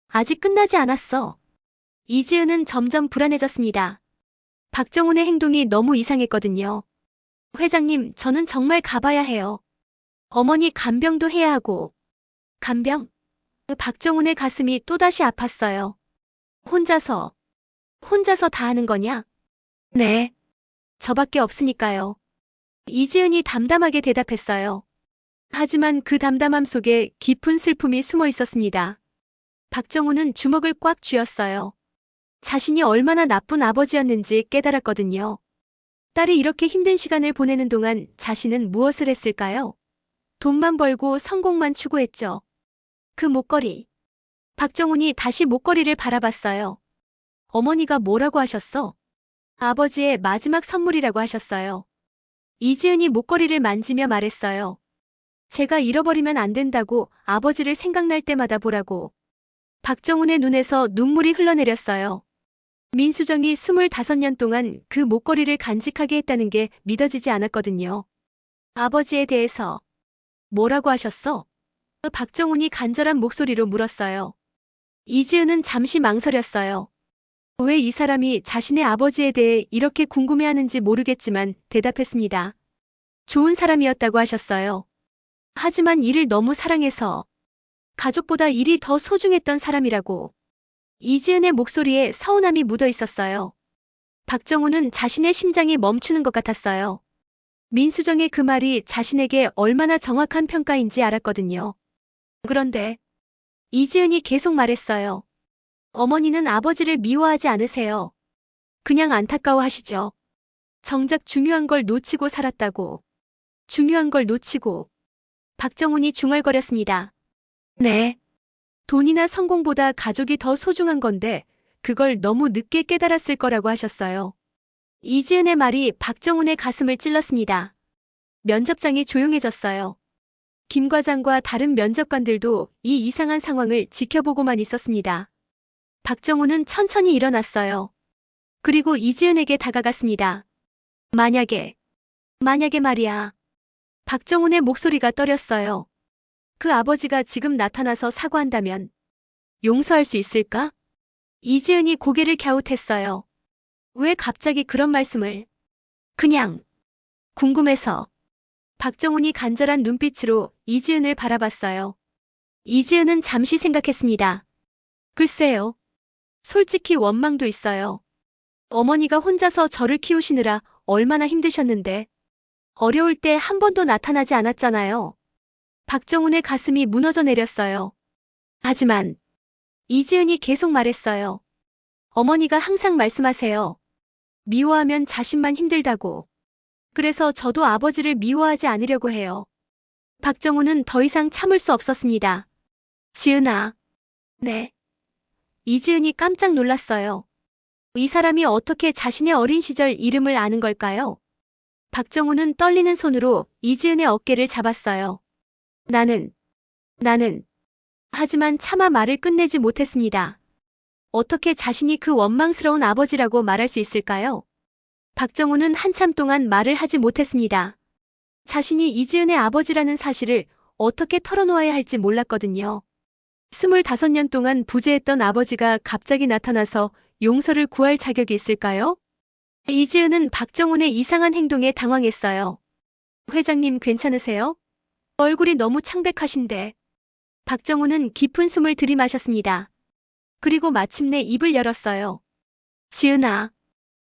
아직 끝나지 않았어. 이지은은 점점 불안해졌습니다. 박정훈의 행동이 너무 이상했거든요. 회장님, 저는 정말 가봐야 해요. 어머니 간병도 해야 하고. 간병? 박정훈의 가슴이 또다시 아팠어요. 혼자서 다 하는 거냐? 네. 저밖에 없으니까요. 이지은이 담담하게 대답했어요. 하지만 그 담담함 속에 깊은 슬픔이 숨어 있었습니다. 박정훈은 주먹을 꽉 쥐었어요. 자신이 얼마나 나쁜 아버지였는지 깨달았거든요. 딸이 이렇게 힘든 시간을 보내는 동안 자신은 무엇을 했을까요? 돈만 벌고 성공만 추구했죠. 그 목걸이. 박정훈이 다시 목걸이를 바라봤어요. 어머니가 뭐라고 하셨어? 아버지의 마지막 선물이라고 하셨어요. 이지은이 목걸이를 만지며 말했어요. 제가 잃어버리면 안 된다고 아버지를 생각날 때마다 보라고. 박정훈의 눈에서 눈물이 흘러내렸어요. 민수정이 25년 동안 그 목걸이를 간직하게 했다는 게 믿어지지 않았거든요. 아버지에 대해서 뭐라고 하셨어? 박정훈이 간절한 목소리로 물었어요. 이지은은 잠시 망설였어요. 왜 이 사람이 자신의 아버지에 대해 이렇게 궁금해하는지 모르겠지만 대답했습니다. 좋은 사람이었다고 하셨어요. 하지만 일을 너무 사랑해서 가족보다 일이 더 소중했던 사람이라고. 이지은의 목소리에 서운함이 묻어 있었어요. 박정훈은 자신의 심장이 멈추는 것 같았어요. 민수정의 그 말이 자신에게 얼마나 정확한 평가인지 알았거든요. 그런데 이지은이 계속 말했어요. 어머니는 아버지를 미워하지 않으세요. 그냥 안타까워하시죠. 정작 중요한 걸 놓치고 살았다고. 중요한 걸 놓치고. 박정훈이 중얼거렸습니다. 네. 돈이나 성공보다 가족이 더 소중한 건데 그걸 너무 늦게 깨달았을 거라고 하셨어요. 이지은의 말이 박정훈의 가슴을 찔렀습니다. 면접장이 조용해졌어요. 김 과장과 다른 면접관들도 이 이상한 상황을 지켜보고만 있었습니다. 박정훈은 천천히 일어났어요. 그리고 이지은에게 다가갔습니다. 만약에 말이야. 박정훈의 목소리가 떨렸어요. 그 아버지가 지금 나타나서 사과한다면 용서할 수 있을까? 이지은이 고개를 갸웃했어요. 왜 갑자기 그런 말씀을? 그냥 궁금해서. 박정훈이 간절한 눈빛으로 이지은을 바라봤어요. 이지은은 잠시 생각했습니다. 글쎄요. 솔직히 원망도 있어요. 어머니가 혼자서 저를 키우시느라 얼마나 힘드셨는데 어려울 때 한 번도 나타나지 않았잖아요. 박정훈의 가슴이 무너져 내렸어요. 하지만 이지은이 계속 말했어요. 어머니가 항상 말씀하세요. 미워하면 자신만 힘들다고. 그래서 저도 아버지를 미워하지 않으려고 해요. 박정훈은 더 이상 참을 수 없었습니다. 지은아. 네. 이지은이 깜짝 놀랐어요. 이 사람이 어떻게 자신의 어린 시절 이름을 아는 걸까요? 박정훈은 떨리는 손으로 이지은의 어깨를 잡았어요. 나는. 하지만 차마 말을 끝내지 못했습니다. 어떻게 자신이 그 원망스러운 아버지라고 말할 수 있을까요? 박정훈은 한참 동안 말을 하지 못했습니다. 자신이 이지은의 아버지라는 사실을 어떻게 털어놓아야 할지 몰랐거든요. 25년 동안 부재했던 아버지가 갑자기 나타나서 용서를 구할 자격이 있을까요? 이지은은 박정훈의 이상한 행동에 당황했어요. 회장님 괜찮으세요? 얼굴이 너무 창백하신데. 박정훈은 깊은 숨을 들이마셨습니다. 그리고 마침내 입을 열었어요. 지은아.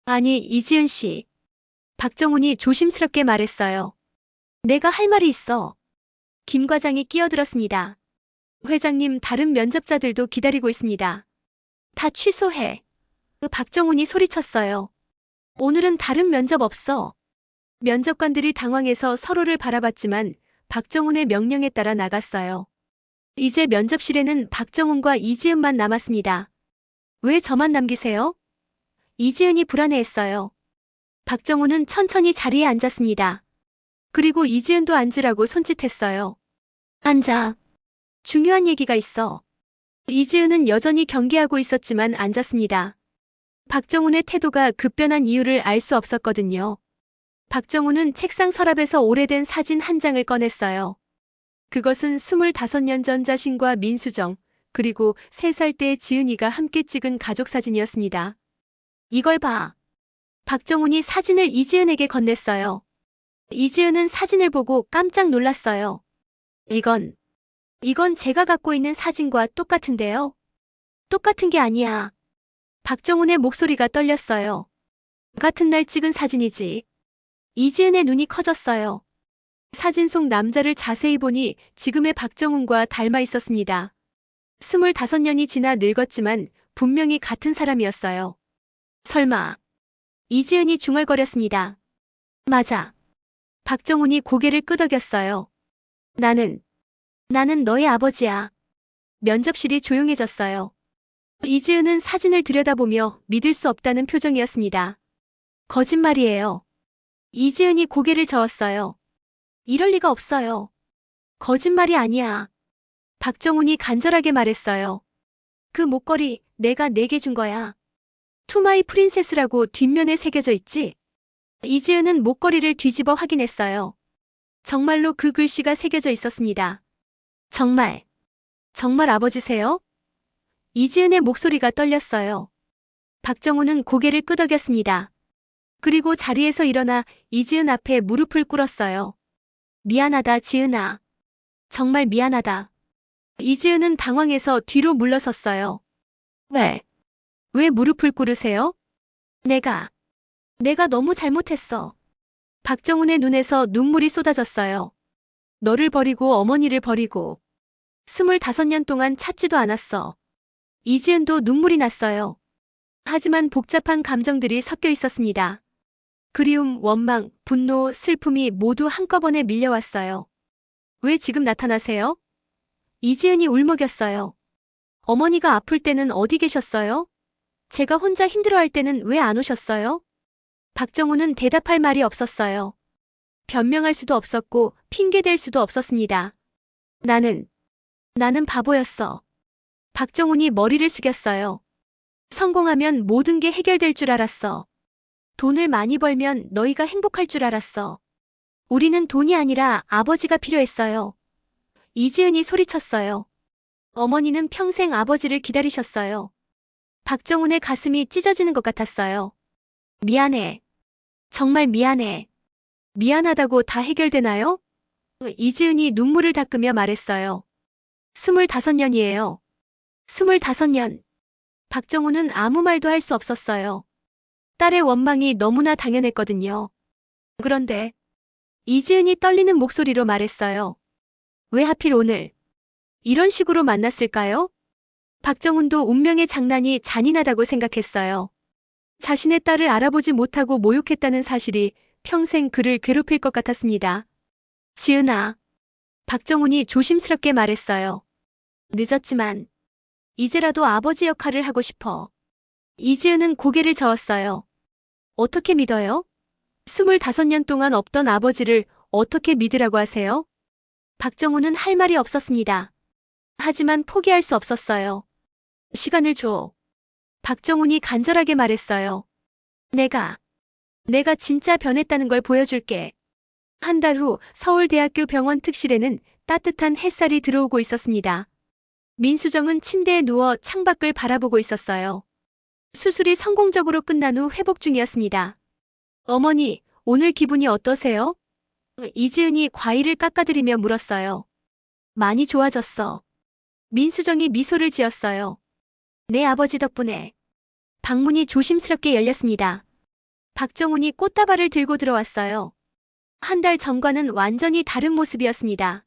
아니, 이지은 씨. 박정훈이 조심스럽게 말했어요. 내가 할 말이 있어. 김 과장이 끼어들었습니다. 회장님, 다른 면접자들도 기다리고 있습니다. 다 취소해. 박정훈이 소리쳤어요. 오늘은 다른 면접 없어. 면접관들이 당황해서 서로를 바라봤지만 박정훈의 명령에 따라 나갔어요. 이제 면접실에는 박정훈과 이지은만 남았습니다. 왜 저만 남기세요? 이지은이 불안해했어요. 박정훈은 천천히 자리에 앉았습니다. 그리고 이지은도 앉으라고 손짓했어요. 앉아. 중요한 얘기가 있어. 이지은은 여전히 경계하고 있었지만 앉았습니다. 박정훈의 태도가 급변한 이유를 알 수 없었거든요. 박정훈은 책상 서랍에서 오래된 사진 한 장을 꺼냈어요. 그것은 25년 전 자신과 민수정, 그리고 3살 때의 지은이가 함께 찍은 가족사진이었습니다. 이걸 봐. 박정훈이 사진을 이지은에게 건넸어요. 이지은은 사진을 보고 깜짝 놀랐어요. 이건 제가 갖고 있는 사진과 똑같은데요? 똑같은 게 아니야. 박정훈의 목소리가 떨렸어요. 같은 날 찍은 사진이지. 이지은의 눈이 커졌어요. 사진 속 남자를 자세히 보니 지금의 박정훈과 닮아 있었습니다. 25년이 지나 늙었지만 분명히 같은 사람이었어요. 설마. 이지은이 중얼거렸습니다. 맞아. 박정훈이 고개를 끄덕였어요. 나는 너의 아버지야. 면접실이 조용해졌어요. 이지은은 사진을 들여다보며 믿을 수 없다는 표정이었습니다. 거짓말이에요. 이지은이 고개를 저었어요. 이럴 리가 없어요. 거짓말이 아니야. 박정훈이 간절하게 말했어요. 그 목걸이 내가 내게 준 거야. 투마이 프린세스라고 뒷면에 새겨져 있지? 이지은은 목걸이를 뒤집어 확인했어요. 정말로 그 글씨가 새겨져 있었습니다. 정말 아버지세요? 이지은의 목소리가 떨렸어요. 박정훈은 고개를 끄덕였습니다. 그리고 자리에서 일어나 이지은 앞에 무릎을 꿇었어요. 미안하다, 지은아. 정말 미안하다. 이지은은 당황해서 뒤로 물러섰어요. 왜 무릎을 꿇으세요? 내가 너무 잘못했어. 박정훈의 눈에서 눈물이 쏟아졌어요. 너를 버리고 어머니를 버리고 25년 동안 찾지도 않았어. 이지은도 눈물이 났어요. 하지만 복잡한 감정들이 섞여 있었습니다. 그리움, 원망, 분노, 슬픔이 모두 한꺼번에 밀려왔어요. 왜 지금 나타나세요? 이지은이 울먹였어요. 어머니가 아플 때는 어디 계셨어요? 제가 혼자 힘들어할 때는 왜 안 오셨어요? 박정훈은 대답할 말이 없었어요. 변명할 수도 없었고 핑계댈 수도 없었습니다. 나는 바보였어. 박정훈이 머리를 숙였어요. 성공하면 모든 게 해결될 줄 알았어. 돈을 많이 벌면 너희가 행복할 줄 알았어. 우리는 돈이 아니라 아버지가 필요했어요. 이지은이 소리쳤어요. 어머니는 평생 아버지를 기다리셨어요. 박정훈의 가슴이 찢어지는 것 같았어요. 미안해. 정말 미안해. 미안하다고 다 해결되나요? 이지은이 눈물을 닦으며 말했어요. 25년이에요. 25년. 박정훈은 아무 말도 할 수 없었어요. 딸의 원망이 너무나 당연했거든요. 그런데 이지은이 떨리는 목소리로 말했어요. 왜 하필 오늘 이런 식으로 만났을까요? 박정훈도 운명의 장난이 잔인하다고 생각했어요. 자신의 딸을 알아보지 못하고 모욕했다는 사실이 평생 그를 괴롭힐 것 같았습니다. 지은아. 박정훈이 조심스럽게 말했어요. 늦었지만 이제라도 아버지 역할을 하고 싶어. 이지은은 고개를 저었어요. 어떻게 믿어요? 25년 동안 없던 아버지를 어떻게 믿으라고 하세요? 박정훈은 할 말이 없었습니다. 하지만 포기할 수 없었어요. 시간을 줘. 박정훈이 간절하게 말했어요. 내가 진짜 변했다는 걸 보여줄게. 한 달 후 서울대학교 병원 특실에는 따뜻한 햇살이 들어오고 있었습니다. 민수정은 침대에 누워 창밖을 바라보고 있었어요. 수술이 성공적으로 끝난 후 회복 중이었습니다. 어머니, 오늘 기분이 어떠세요? 이지은이 과일을 깎아드리며 물었어요. 많이 좋아졌어. 민수정이 미소를 지었어요. 내 아버지 덕분에. 방문이 조심스럽게 열렸습니다. 박정훈이 꽃다발을 들고 들어왔어요. 한 달 전과는 완전히 다른 모습이었습니다.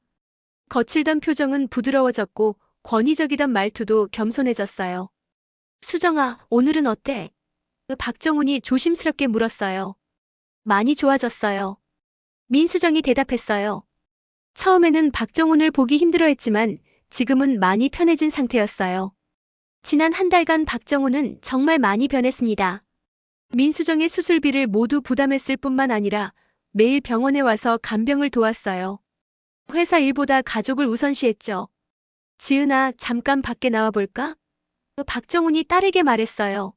거칠던 표정은 부드러워졌고 권위적이던 말투도 겸손해졌어요. 수정아, 오늘은 어때? 박정훈이 조심스럽게 물었어요. 많이 좋아졌어요. 민수정이 대답했어요. 처음에는 박정훈을 보기 힘들어했지만 지금은 많이 편해진 상태였어요. 지난 한 달간 박정훈은 정말 많이 변했습니다. 민수정의 수술비를 모두 부담했을 뿐만 아니라 매일 병원에 와서 간병을 도왔어요. 회사 일보다 가족을 우선시했죠. 지은아, 잠깐 밖에 나와볼까? 박정훈이 딸에게 말했어요.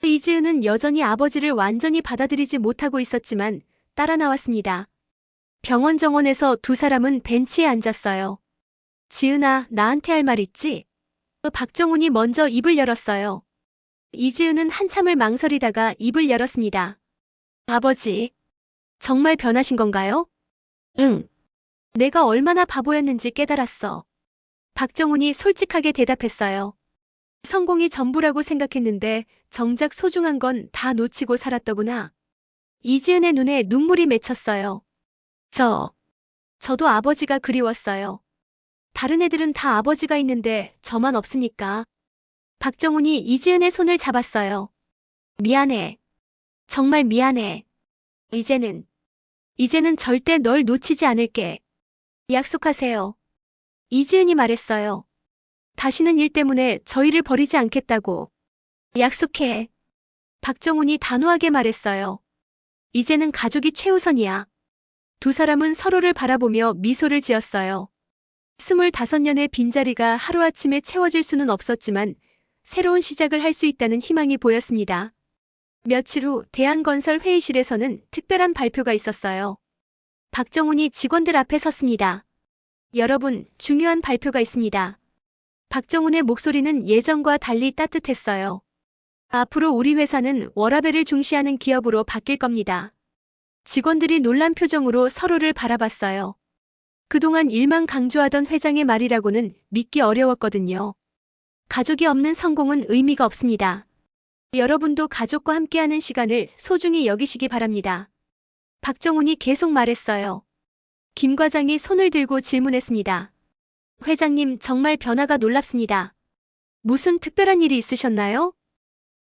이지은은 여전히 아버지를 완전히 받아들이지 못하고 있었지만 따라 나왔습니다. 병원 정원에서 두 사람은 벤치에 앉았어요. 지은아, 나한테 할 말 있지? 박정훈이 먼저 입을 열었어요. 이지은은 한참을 망설이다가 입을 열었습니다. 아버지, 정말 변하신 건가요? 응. 내가 얼마나 바보였는지 깨달았어. 박정훈이 솔직하게 대답했어요. 성공이 전부라고 생각했는데 정작 소중한 건 다 놓치고 살았더구나. 이지은의 눈에 눈물이 맺혔어요. 저도 아버지가 그리웠어요. 다른 애들은 다 아버지가 있는데 저만 없으니까. 박정훈이 이지은의 손을 잡았어요. 미안해. 정말 미안해. 이제는 절대 널 놓치지 않을게. 약속하세요. 이지은이 말했어요. 다시는 일 때문에 저희를 버리지 않겠다고. 약속해. 박정훈이 단호하게 말했어요. 이제는 가족이 최우선이야. 두 사람은 서로를 바라보며 미소를 지었어요. 25년의 빈자리가 하루아침에 채워질 수는 없었지만 새로운 시작을 할 수 있다는 희망이 보였습니다. 며칠 후 대한건설 회의실에서는 특별한 발표가 있었어요. 박정훈이 직원들 앞에 섰습니다. 여러분, 중요한 발표가 있습니다. 박정훈의 목소리는 예전과 달리 따뜻했어요. 앞으로 우리 회사는 워라밸을 중시하는 기업으로 바뀔 겁니다. 직원들이 놀란 표정으로 서로를 바라봤어요. 그동안 일만 강조하던 회장의 말이라고는 믿기 어려웠거든요. 가족이 없는 성공은 의미가 없습니다. 여러분도 가족과 함께하는 시간을 소중히 여기시기 바랍니다. 박정훈이 계속 말했어요. 김 과장이 손을 들고 질문했습니다. 회장님, 정말 변화가 놀랍습니다. 무슨 특별한 일이 있으셨나요?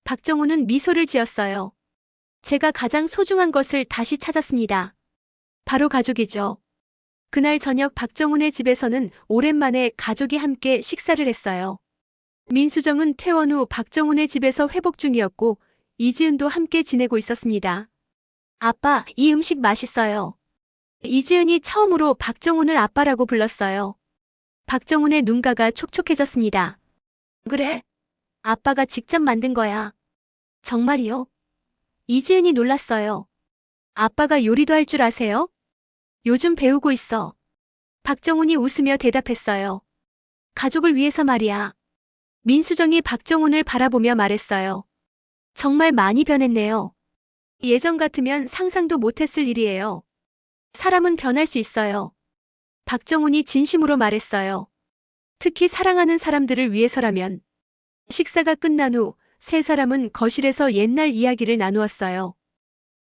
박정훈은 미소를 지었어요. 제가 가장 소중한 것을 다시 찾았습니다. 바로 가족이죠. 그날 저녁 박정훈의 집에서는 오랜만에 가족이 함께 식사를 했어요. 민수정은 퇴원 후 박정훈의 집에서 회복 중이었고 이지은도 함께 지내고 있었습니다. 아빠, 이 음식 맛있어요. 이지은이 처음으로 박정훈을 아빠라고 불렀어요. 박정훈의 눈가가 촉촉해졌습니다. 그래? 아빠가 직접 만든 거야. 정말이요? 이지은이 놀랐어요. 아빠가 요리도 할 줄 아세요? 요즘 배우고 있어. 박정훈이 웃으며 대답했어요. 가족을 위해서 말이야. 민수정이 박정훈을 바라보며 말했어요. 정말 많이 변했네요. 예전 같으면 상상도 못했을 일이에요. 사람은 변할 수 있어요. 박정훈이 진심으로 말했어요. 특히 사랑하는 사람들을 위해서라면. 식사가 끝난 후 세 사람은 거실에서 옛날 이야기를 나누었어요.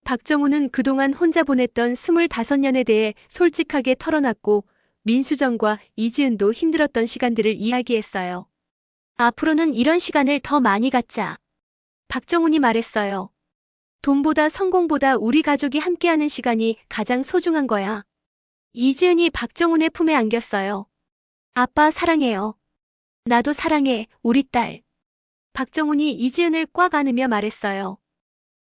박정훈은 그동안 혼자 보냈던 25년에 대해 솔직하게 털어놨고 민수정과 이지은도 힘들었던 시간들을 이야기했어요. 앞으로는 이런 시간을 더 많이 갖자. 박정훈이 말했어요. 돈보다 성공보다 우리 가족이 함께하는 시간이 가장 소중한 거야. 이지은이 박정훈의 품에 안겼어요. 아빠 사랑해요. 나도 사랑해, 우리 딸. 박정훈이 이지은을 꽉 안으며 말했어요.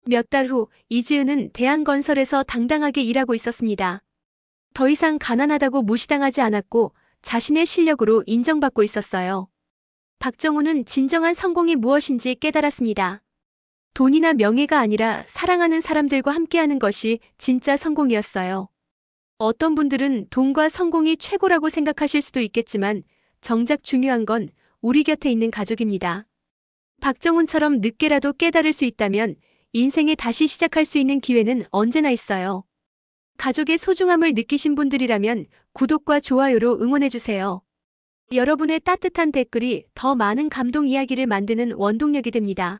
몇 달 후 이지은은 대한건설에서 당당하게 일하고 있었습니다. 더 이상 가난하다고 무시당하지 않았고 자신의 실력으로 인정받고 있었어요. 박정훈은 진정한 성공이 무엇인지 깨달았습니다. 돈이나 명예가 아니라 사랑하는 사람들과 함께하는 것이 진짜 성공이었어요. 어떤 분들은 돈과 성공이 최고라고 생각하실 수도 있겠지만 정작 중요한 건 우리 곁에 있는 가족입니다. 박정훈처럼 늦게라도 깨달을 수 있다면 인생에 다시 시작할 수 있는 기회는 언제나 있어요. 가족의 소중함을 느끼신 분들이라면 구독과 좋아요로 응원해주세요. 여러분의 따뜻한 댓글이 더 많은 감동 이야기를 만드는 원동력이 됩니다.